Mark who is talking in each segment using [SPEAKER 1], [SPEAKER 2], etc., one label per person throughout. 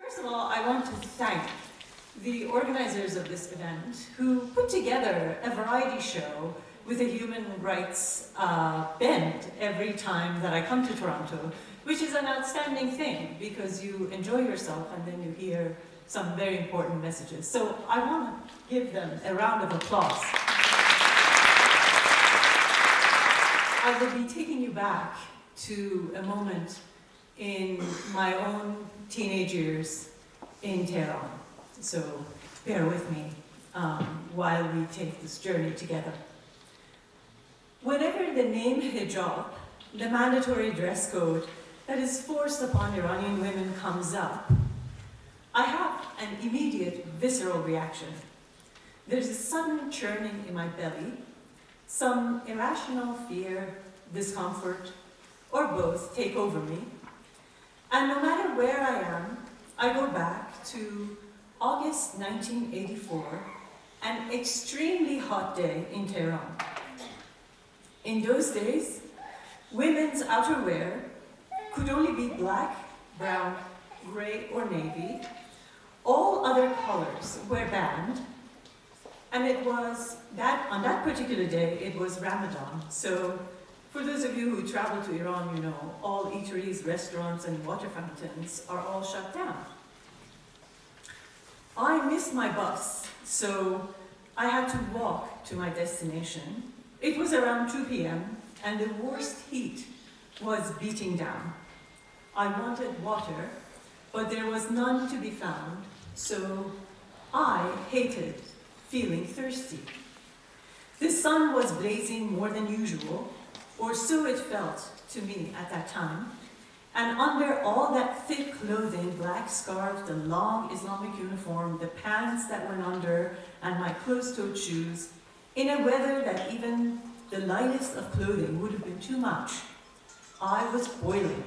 [SPEAKER 1] First of all, I want to thank the organizers of this event who put together a variety show with a human rights bent every time that I come to Toronto, which is an outstanding thing because you enjoy yourself and then you hear some very important messages. So I want to give them a round of applause. I will be taking you back to a moment in my own teenage years in Tehran. So bear with me while we take this journey together. Whenever the name hijab, the mandatory dress code that is forced upon Iranian women, comes up, I have an immediate visceral reaction. There's a sudden churning in my belly, some irrational fear, discomfort, or both take over me. And no matter where I am, I go back to August 1984, an extremely hot day in Tehran. In those days, women's outerwear could only be black, brown, gray, or navy. All other colors were banned, and it was that on that particular day, it was Ramadan. So for those of you who travel to Iran, you know, all eateries, restaurants, and water fountains are all shut down. I missed my bus, so I had to walk to my destination. It was around 2 p.m., and the worst heat was beating down. I wanted water, but there was none to be found, so I hated feeling thirsty. The sun was blazing more than usual, or so it felt to me at that time, and under all that thick clothing, black scarf, the long Islamic uniform, the pants that went under, and my closed-toed shoes, in a weather that even the lightest of clothing would have been too much, I was boiling.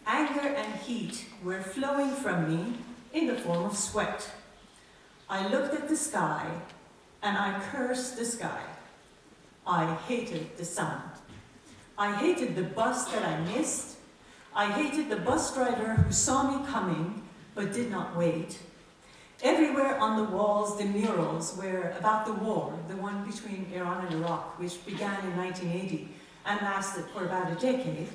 [SPEAKER 1] Anger and heat were flowing from me in the form of sweat. I looked at the sky, and I cursed the sky. I hated the sun. I hated the bus that I missed. I hated the bus driver who saw me coming but did not wait. Everywhere on the walls, the murals were about the war, the one between Iran and Iraq, which began in 1980 and lasted for about a decade.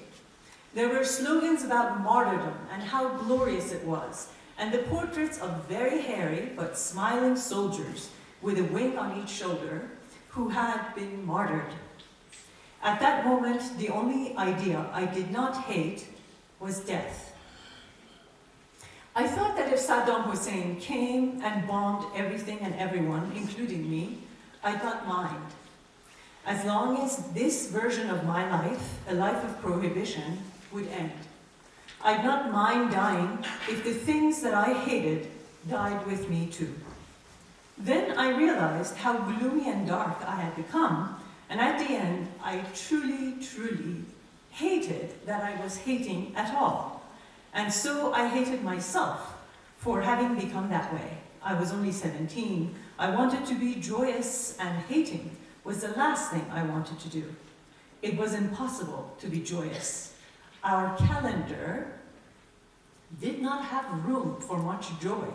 [SPEAKER 1] There were slogans about martyrdom and how glorious it was, and the portraits of very hairy but smiling soldiers with a wing on each shoulder who had been martyred. At that moment, the only idea I did not hate was death. I thought that if Saddam Hussein came and bombed everything and everyone, including me, I'd not mind. As long as this version of my life, a life of prohibition, would end. I'd not mind dying if the things that I hated died with me too. Then I realized how gloomy and dark I had become, and at the end, I truly, truly hated that I was hating at all. And so I hated myself for having become that way. I was only 17. I wanted to be joyous, and hating was the last thing I wanted to do. It was impossible to be joyous. Our calendar did not have room for much joy.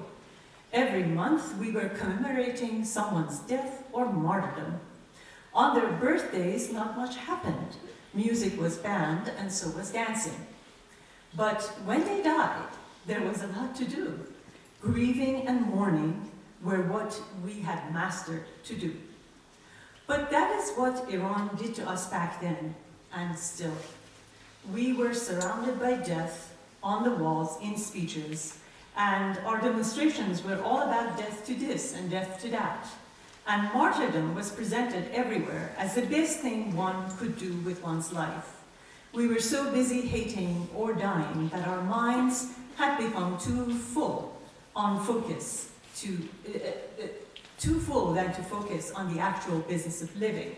[SPEAKER 1] Every month we were commemorating someone's death or martyrdom. On their birthdays, not much happened. Music was banned, and so was dancing. But when they died, there was a lot to do. Grieving and mourning were what we had mastered to do. But that is what Iran did to us back then, and still. We were surrounded by death on the walls in speeches, and our demonstrations were all about death to this and death to that. And martyrdom was presented everywhere as the best thing one could do with one's life. We were so busy hating or dying that our minds had become too full than to focus on the actual business of living.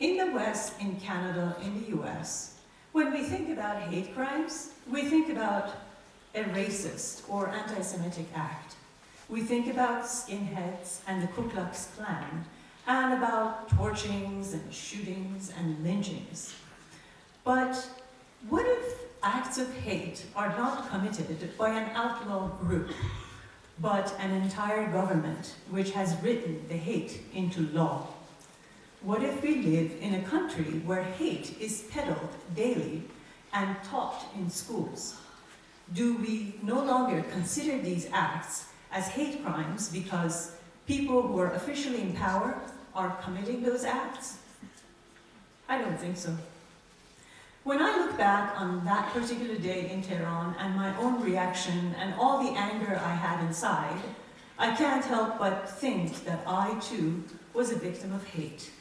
[SPEAKER 1] In the West, in Canada, in the US, when we think about hate crimes, we think about a racist or anti-Semitic act. We think about skinheads and the Ku Klux Klan, and about torchings and shootings and lynchings. But what if acts of hate are not committed by an outlaw group, but an entire government which has written the hate into law? What if we live in a country where hate is peddled daily and taught in schools? Do we no longer consider these acts as hate crimes because people who are officially in power are committing those acts? I don't think so. When I look back on that particular day in Tehran and my own reaction and all the anger I had inside, I can't help but think that I too was a victim of hate.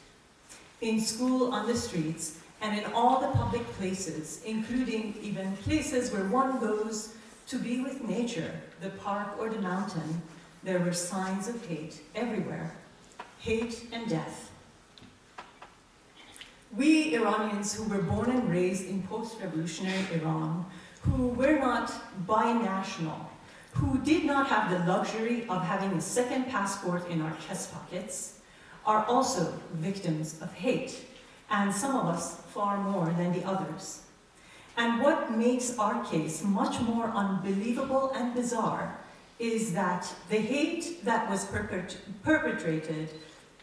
[SPEAKER 1] In school, on the streets, and in all the public places, including even places where one goes to be with nature, the park or the mountain, there were signs of hate everywhere. Hate and death. We Iranians who were born and raised in post-revolutionary Iran, who were not binational, who did not have the luxury of having a second passport in our chest pockets, are also victims of hate, and some of us far more than the others. And what makes our case much more unbelievable and bizarre is that the hate that was perpetrated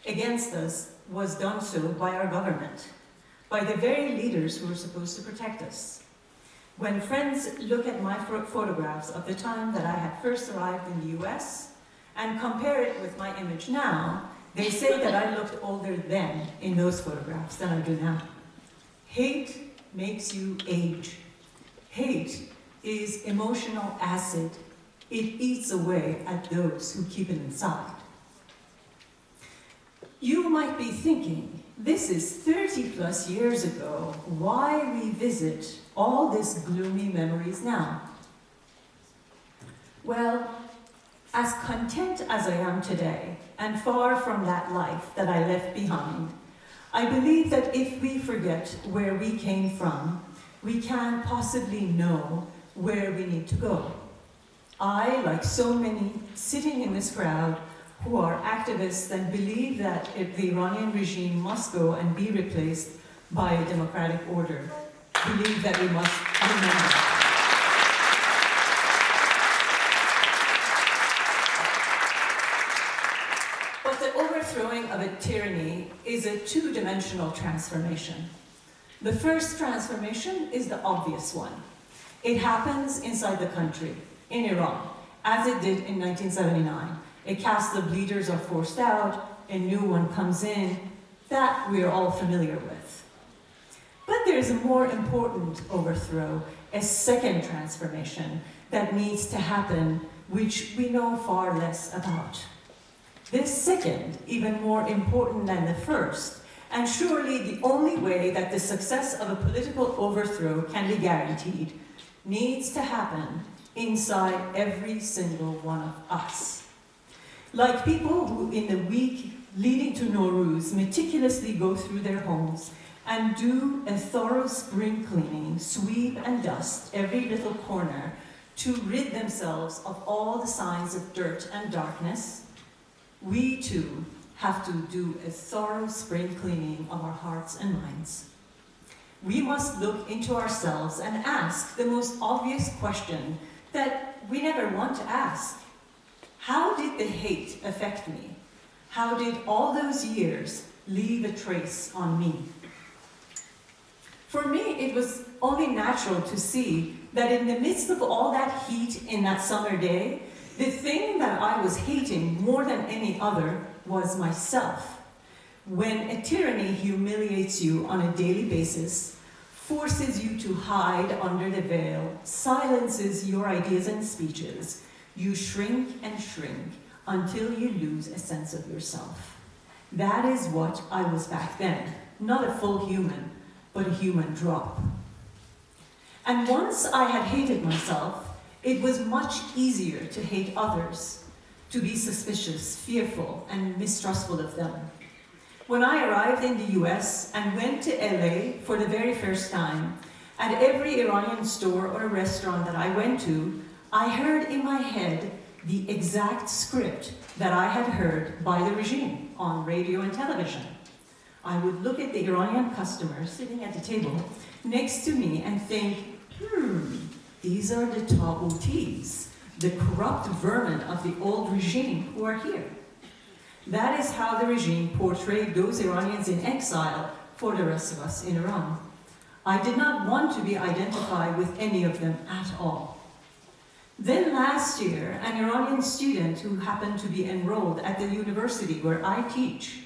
[SPEAKER 1] against us was done so by our government, by the very leaders who were supposed to protect us. When friends look at my photographs of the time that I had first arrived in the US and compare it with my image now, they say that I looked older then in those photographs than I do now. Hate makes you age. Hate is emotional acid. It eats away at those who keep it inside. You might be thinking, this is 30 plus years ago. Why revisit all these gloomy memories now? Well, as content as I am today, and far from that life that I left behind, I believe that if we forget where we came from, we can possibly know where we need to go. I, like so many sitting in this crowd who are activists and believe that the Iranian regime must go and be replaced by a democratic order, believe that we must remember. But the overthrowing of a tyranny is a two-dimensional transformation. The first transformation is the obvious one. It happens inside the country, in Iran, as it did in 1979. A caste of leaders are forced out, a new one comes in, that we are all familiar with. But there's a more important overthrow, a second transformation that needs to happen, which we know far less about. This second, even more important than the first, and surely the only way that the success of a political overthrow can be guaranteed, needs to happen inside every single one of us. Like people who in the week leading to Nowruz meticulously go through their homes and do a thorough spring cleaning, sweep and dust every little corner to rid themselves of all the signs of dirt and darkness, we too have to do a thorough spring cleaning of our hearts and minds. We must look into ourselves and ask the most obvious question that we never want to ask. How did the hate affect me? How did all those years leave a trace on me? For me, it was only natural to see that in the midst of all that heat in that summer day, the thing that I was hating more than any other was myself. When a tyranny humiliates you on a daily basis, forces you to hide under the veil, silences your ideas and speeches, you shrink and shrink until you lose a sense of yourself. That is what I was back then. Not a full human, but a human drop. And once I had hated myself, it was much easier to hate others, to be suspicious, fearful, and mistrustful of them. When I arrived in the US and went to LA for the very first time, at every Iranian store or restaurant that I went to, I heard in my head the exact script that I had heard by the regime on radio and television. I would look at the Iranian customer sitting at the table next to me and think, These are the Taghutis, the corrupt vermin of the old regime who are here. That is how the regime portrayed those Iranians in exile for the rest of us in Iran. I did not want to be identified with any of them at all. Then last year, an Iranian student who happened to be enrolled at the university where I teach,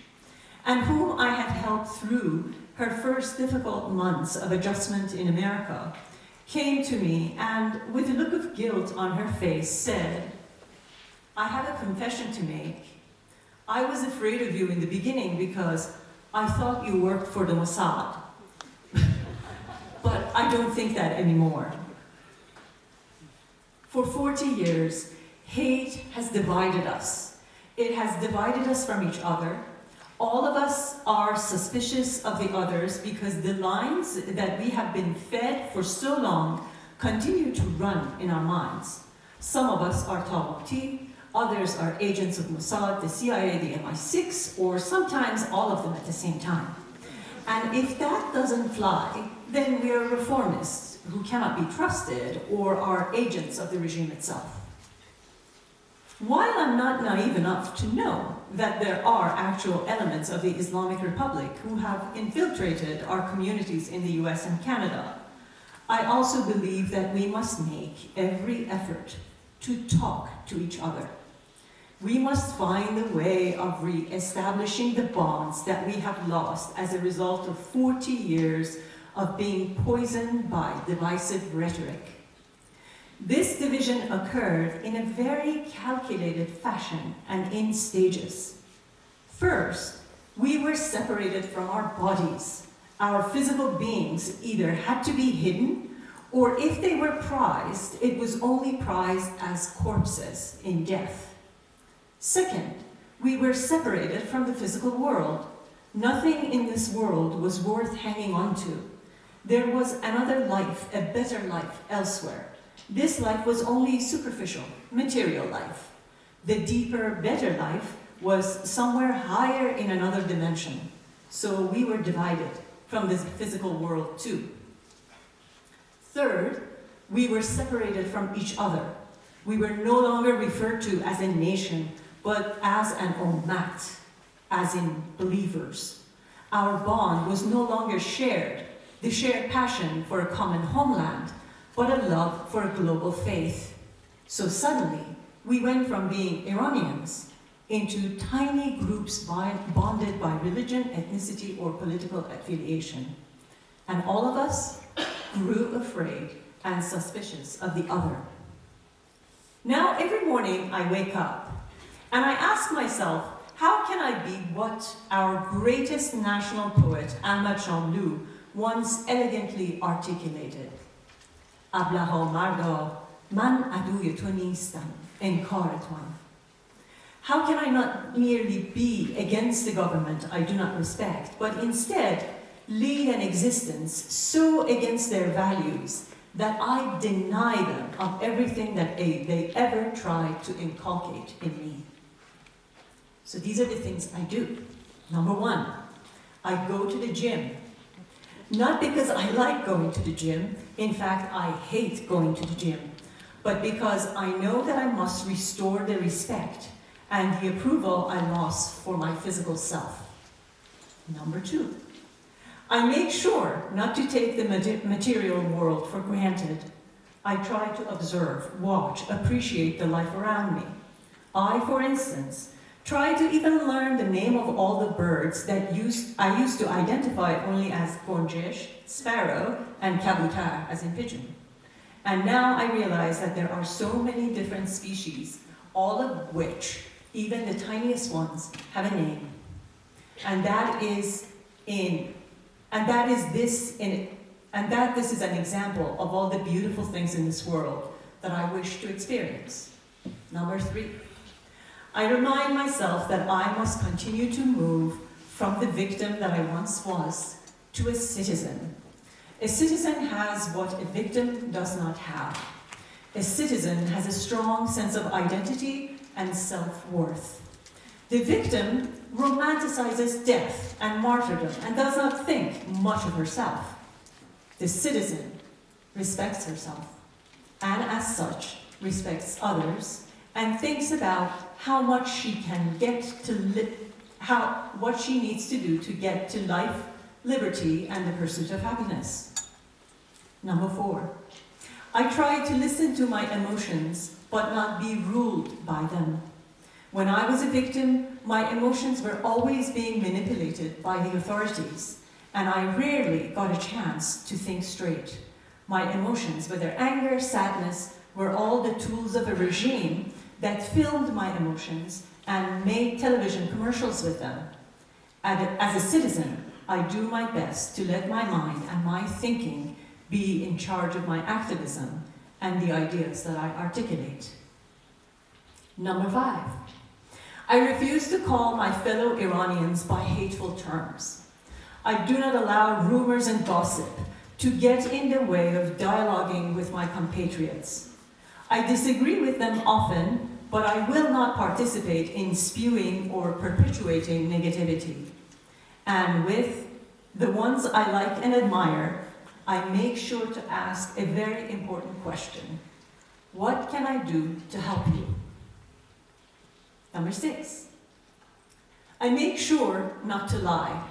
[SPEAKER 1] and whom I had helped through her first difficult months of adjustment in America, came to me and, with a look of guilt on her face, said, "I have a confession to make. I was afraid of you in the beginning because I thought you worked for the Mossad. But I don't think that anymore." For 40 years, hate has divided us. It has divided us from each other. All of us are suspicious of the others because the lines that we have been fed for so long continue to run in our minds. Some of us are Taghuti, others are agents of Mossad, the CIA, the MI6, or sometimes all of them at the same time. And if that doesn't fly, then we are reformists who cannot be trusted or are agents of the regime itself. While I'm not naive enough to know that there are actual elements of the Islamic Republic who have infiltrated our communities in the US and Canada, I also believe that we must make every effort to talk to each other. We must find a way of re-establishing the bonds that we have lost as a result of 40 years of being poisoned by divisive rhetoric. This division occurred in a very calculated fashion and in stages. First, we were separated from our bodies. Our physical beings either had to be hidden, or if they were prized, it was only prized as corpses in death. Second, we were separated from the physical world. Nothing in this world was worth hanging on to. There was another life, a better life elsewhere. This life was only superficial, material life. The deeper, better life was somewhere higher in another dimension. So we were divided from this physical world too. Third, we were separated from each other. We were no longer referred to as a nation, but as an ummat, as in believers. Our bond was no longer shared, the shared passion for a common homeland, but a love for a global faith. So suddenly, we went from being Iranians into tiny groups bonded by religion, ethnicity, or political affiliation. And all of us grew afraid and suspicious of the other. Now, every morning I wake up and I ask myself, how can I be what our greatest national poet, Ahmad Shamlou, once elegantly articulated? Ablaha marda, man aduy tu nistam, enkar tuam. How can I not merely be against the government I do not respect, but instead lead an existence so against their values that I deny them of everything that they ever tried to inculcate in me? So these are the things I do. Number one, I go to the gym. Not because I like going to the gym, in fact, I hate going to the gym, but because I know that I must restore the respect and the approval I lost for my physical self. Number two, I make sure not to take the material world for granted. I try to observe, watch, appreciate the life around me. I, for instance, try to even learn the name of all the birds that I used to identify only as gonjesh, sparrow, and kabutar, as in pigeon. And now I realize that there are so many different species, all of which, even the tiniest ones, have a name. And this is an example of all the beautiful things in this world that I wish to experience. Number three, I remind myself that I must continue to move from the victim that I once was to a citizen. A citizen has what a victim does not have. A citizen has a strong sense of identity and self-worth. The victim romanticizes death and martyrdom and does not think much of herself. The citizen respects herself, and as such, respects others, and thinks about how much she can get to what she needs to do to get to life, liberty, and the pursuit of happiness. Number 4, I try to listen to my emotions, but not be ruled by them. When I was a victim, my emotions were always being manipulated by the authorities, and I rarely got a chance to think straight. My emotions, whether anger, sadness, were all the tools of a regime that filmed my emotions and made television commercials with them. As a citizen, I do my best to let my mind and my thinking be in charge of my activism and the ideas that I articulate. Number 5, I refuse to call my fellow Iranians by hateful terms. I do not allow rumors and gossip to get in the way of dialoguing with my compatriots. I disagree with them often, but I will not participate in spewing or perpetuating negativity. And with the ones I like and admire, I make sure to ask a very important question. What can I do to help you? Number 6, I make sure not to lie.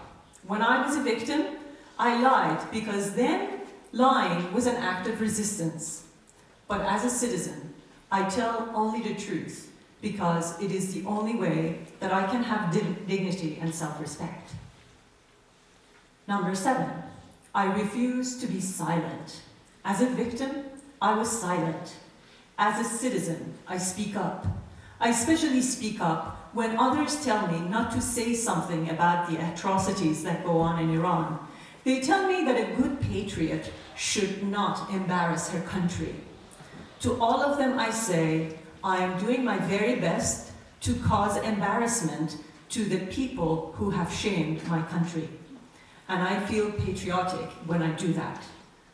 [SPEAKER 1] When I was a victim, I lied because then lying was an act of resistance. But as a citizen, I tell only the truth because it is the only way that I can have dignity and self-respect. Number 7, I refuse to be silent. As a victim, I was silent. As a citizen, I speak up. I especially speak up when others tell me not to say something about the atrocities that go on in Iran. They tell me that a good patriot should not embarrass her country. To all of them I say, I am doing my very best to cause embarrassment to the people who have shamed my country. And I feel patriotic when I do that.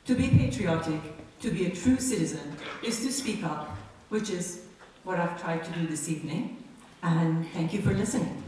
[SPEAKER 1] To be patriotic, to be a true citizen, is to speak up, which is what I've tried to do this evening. And thank you for listening.